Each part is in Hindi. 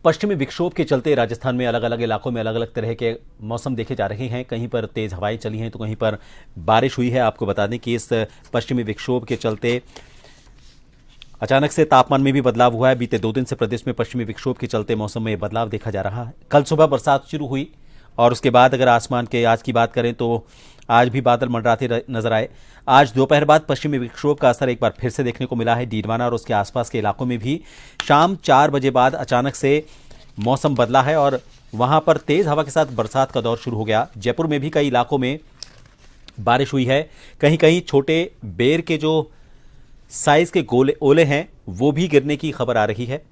पश्चिमी विक्षोभ के चलते राजस्थान में अलग अलग इलाकों में अलग अलग तरह के मौसम देखे जा रहे हैं। कहीं पर तेज हवाएं चली हैं तो कहीं पर बारिश हुई है। आपको बता दें कि इस पश्चिमी विक्षोभ के चलते अचानक से तापमान में भी बदलाव हुआ है। बीते 2 दिन से प्रदेश में पश्चिमी विक्षोभ के चलते मौसम में बदलाव देखा जा रहा है। कल सुबह बरसात शुरू हुई और उसके बाद अगर आसमान के आज की बात करें तो आज भी बादल मंडराते नजर आए। आज दोपहर बाद पश्चिमी विक्षोभ का असर एक बार फिर से देखने को मिला है। डीडवाना और उसके आसपास के इलाकों में भी शाम 4 बजे बाद अचानक से मौसम बदला है और वहां पर तेज हवा के साथ बरसात का दौर शुरू हो गया। जयपुर में भी कई इलाकों में बारिश हुई है। कहीं कहीं छोटे बेर के जो साइज के गोले ओले हैं वो भी गिरने की खबर आ रही है।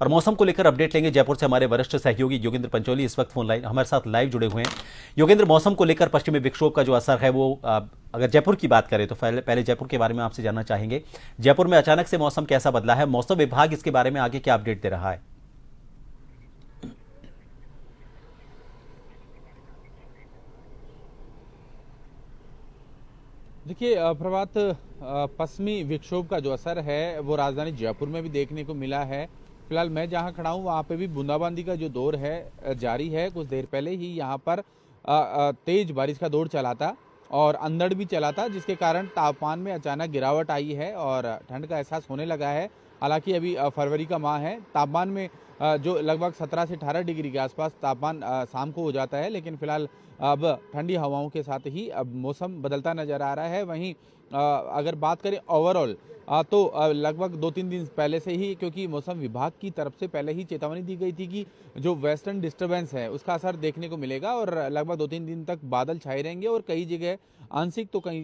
और मौसम को लेकर अपडेट लेंगे जयपुर से हमारे वरिष्ठ सहयोगी योगेंद्र पंचोली इस वक्त फोन लाइन हमारे साथ लाइव जुड़े हुए हैं। योगेंद्र, मौसम को लेकर पश्चिमी विक्षोभ का जो असर है वो अगर जयपुर की बात करें तो पहले जयपुर के बारे में आपसे जानना चाहेंगे। जयपुर में अचानक से मौसम कैसा बदला है? मौसम विभाग इसके बारे में आगे क्या अपडेट दे रहा है? देखिए प्रभात, पश्चिमी विक्षोभ का जो असर है वो राजधानी जयपुर में भी देखने को मिला है। फिलहाल मैं जहां खड़ा हूं वहां पे भी बूंदाबांदी का जो दौर है जारी है। कुछ देर पहले ही यहां पर तेज बारिश का दौर चला था और अंधड़ भी चला था, जिसके कारण तापमान में अचानक गिरावट आई है और ठंड का एहसास होने लगा है। हालांकि अभी फरवरी का माह है, तापमान में जो लगभग 17 से 18 डिग्री के आसपास तापमान शाम को हो जाता है, लेकिन फिलहाल अब ठंडी हवाओं के साथ ही अब मौसम बदलता नजर आ रहा है। वहीं अगर बात करें ओवरऑल तो लगभग 2-3 दिन पहले से ही, क्योंकि मौसम विभाग की तरफ से पहले ही चेतावनी दी गई थी कि जो वेस्टर्न डिस्टर्बेंस है उसका असर देखने को मिलेगा और लगभग 2-3 दिन तक बादल छाए रहेंगे और कई जगह आंशिक तो कई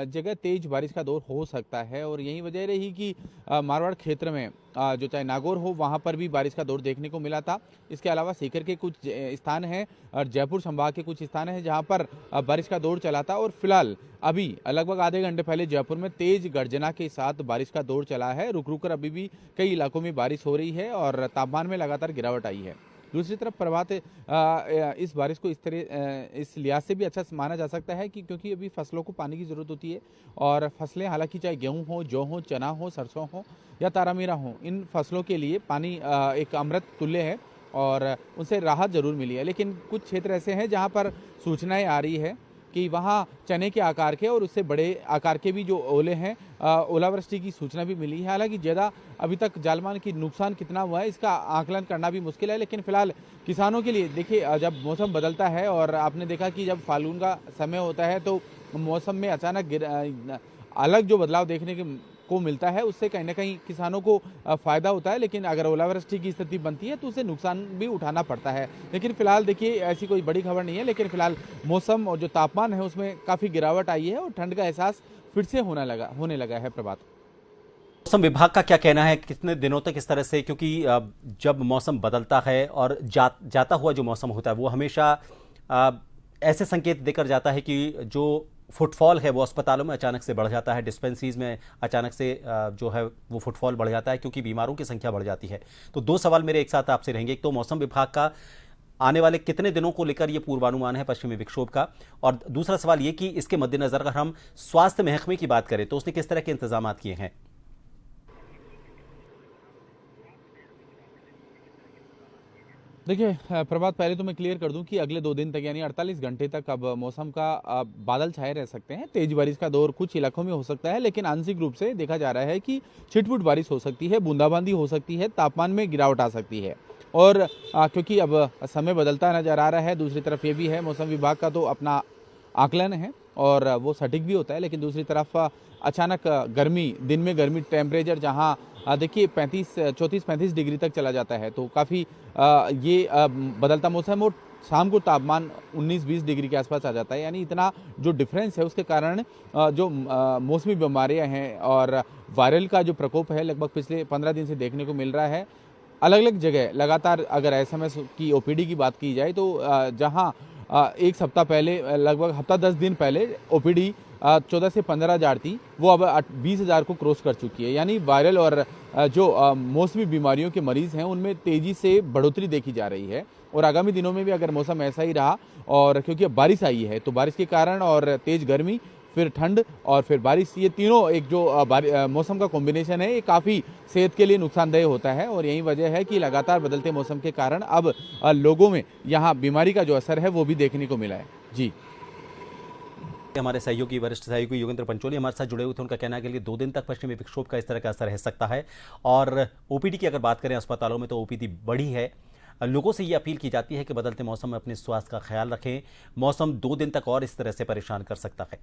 जगह तेज बारिश का दौर हो सकता है। और यही वजह रही कि मारवाड़ क्षेत्र में जो चाहे नागौर हो वहां पर भी बारिश का दौर देखने को मिला था। इसके अलावा सीकर के कुछ स्थान हैं और जयपुर संभाग के कुछ स्थान हैं जहां पर बारिश का दौर चला था और फिलहाल अभी लगभग आधे घंटे पहले जयपुर में तेज गर्जना के साथ बारिश का दौर चला है। रुक रुक कर अभी भी कई इलाकों में बारिश हो रही है और तापमान में लगातार गिरावट आई है। दूसरी तरफ प्रभात, इस बारिश को इस लिहाज से भी अच्छा माना जा सकता है कि क्योंकि अभी फसलों को पानी की जरूरत होती है और फसलें हालांकि चाहे गेहूं हो, जौ हो, चना हो, सरसों हो या तारामीरा हो, इन फसलों के लिए पानी एक अमृत तुल्य है और उनसे राहत जरूर मिली है। लेकिन कुछ क्षेत्र ऐसे हैं जहां पर सूचनाएं आ रही है कि वहाँ चने के आकार के और उससे बड़े आकार के भी जो ओले हैं, ओलावृष्टि की सूचना भी मिली है। हालांकि ज़्यादा अभी तक जालमान की नुकसान कितना हुआ है इसका आकलन करना भी मुश्किल है, लेकिन फिलहाल किसानों के लिए देखिए, जब मौसम बदलता है और आपने देखा कि जब फाल्गुन का समय होता है तो मौसम में अचानक अलग जो बदलाव देखने को मिलता है उससे कहीं ना कहीं किसानों को फायदा होता है, लेकिन अगर ओलावृष्टि की स्थिति बनती है तो उसे नुकसान भी उठाना पड़ता है। लेकिन फिलहाल देखिए ऐसी कोई बड़ी खबर नहीं है, लेकिन फिलहाल मौसम और जो तापमान है उसमें काफी गिरावट आई है और ठंड का एहसास फिर से होने लगा है। प्रभात, मौसम विभाग का क्या कहना है, कितने दिनों तक इस तरह से, क्योंकि जब मौसम बदलता है और जाता हुआ जो मौसम होता है वो हमेशा ऐसे संकेत देकर जाता है कि जो फुटफॉल है वो अस्पतालों में अचानक से बढ़ जाता है, डिस्पेंसरीज में अचानक से जो है वो फुटफॉल बढ़ जाता है क्योंकि बीमारों की संख्या बढ़ जाती है। तो 2 सवाल मेरे एक साथ आपसे रहेंगे। एक तो मौसम विभाग का आने वाले कितने दिनों को लेकर ये पूर्वानुमान है पश्चिमी विक्षोभ का, और दूसरा सवाल ये कि इसके मद्देनजर अगर हम स्वास्थ्य महकमे की बात करें तो उसने किस तरह के इंतजाम किए हैं? देखिए प्रभात, पहले तो मैं क्लियर कर दूं कि अगले 2 दिन तक यानी 48 घंटे तक अब मौसम का बादल छाए रह सकते हैं। तेज बारिश का दौर कुछ इलाकों में हो सकता है, लेकिन आंशिक रूप से देखा जा रहा है कि छिटपुट बारिश हो सकती है, बूंदाबांदी हो सकती है, तापमान में गिरावट आ सकती है। और क्योंकि अब समय बदलता नजर आ रहा है, दूसरी तरफ ये भी है मौसम विभाग का तो अपना आकलन है और वो सटीक भी होता है, लेकिन दूसरी तरफ अचानक गर्मी, दिन में गर्मी टेम्परेचर जहां देखिए 34-35 डिग्री तक चला जाता है, तो काफ़ी ये बदलता मौसम और शाम को तापमान 19-20 डिग्री के आसपास आ जाता है। यानी इतना जो डिफरेंस है उसके कारण जो मौसमी बीमारियां हैं और वायरल का जो प्रकोप है लगभग पिछले 15 दिन से देखने को मिल रहा है। अलग अलग जगह लगातार अगर एसएमएस की ओपीडी की बात की जाए तो जहां एक सप्ताह पहले, लगभग हफ्ता 10 दिन पहले ओपीडी 14 से 15 हज़ार थी, वो अब 20 हज़ार को क्रॉस कर चुकी है। यानी वायरल और जो मौसमी बीमारियों के मरीज हैं उनमें तेजी से बढ़ोतरी देखी जा रही है। और आगामी दिनों में भी अगर मौसम ऐसा ही रहा, और क्योंकि अब बारिश आई है तो बारिश के कारण और तेज गर्मी फिर ठंड और फिर बारिश, ये तीनों एक जो मौसम का कॉम्बिनेशन है, ये काफ़ी सेहत के लिए नुकसानदेह होता है। और यही वजह है कि लगातार बदलते मौसम के कारण अब लोगों में यहाँ बीमारी का जो असर है वो भी देखने को मिला है। जी, हमारे सहयोगी वरिष्ठ सहयोगी योगेंद्र पंचोली हमारे साथ जुड़े हुए थे। उनका कहना है कि अगले 2 दिन तक पश्चिमी विक्षोभ का इस तरह का असर रह सकता है। और ओपीडी की अगर बात करें अस्पतालों में, तो ओपीडी बढ़ी है। लोगों से ये अपील की जाती है कि बदलते मौसम में अपने स्वास्थ्य का ख्याल रखें। मौसम 2 दिन तक और इस तरह से परेशान कर सकता है।